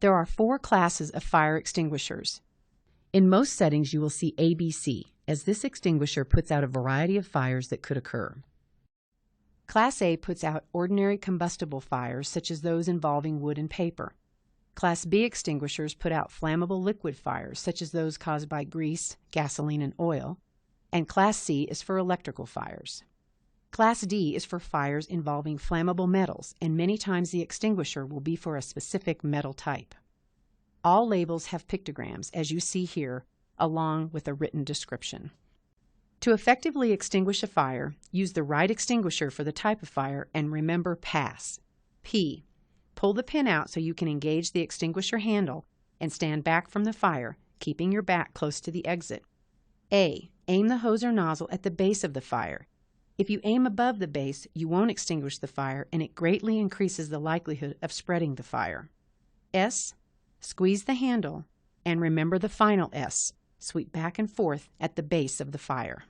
There are 4 classes of fire extinguishers. In most settings you will see ABC, as this extinguisher puts out a variety of fires that could occur. Class A puts out ordinary combustible fires such as those involving wood and paper. Class B extinguishers put out flammable liquid fires such as those caused by grease, gasoline, and oil. And Class C is for electrical fires. Class D is for fires involving flammable metals, and many times the extinguisher will be for a specific metal type. All labels have pictograms, as you see here, along with a written description. To effectively extinguish a fire, use the right extinguisher for the type of fire and remember PASS. P. Pull the pin out so you can engage the extinguisher handle and stand back from the fire, keeping your back close to the exit. A. Aim the hose or nozzle at the base of the fire. If you aim above the base, you won't extinguish the fire, and it greatly increases the likelihood of spreading the fire. S. Squeeze the handle, and remember the final S. Sweep back and forth at the base of the fire.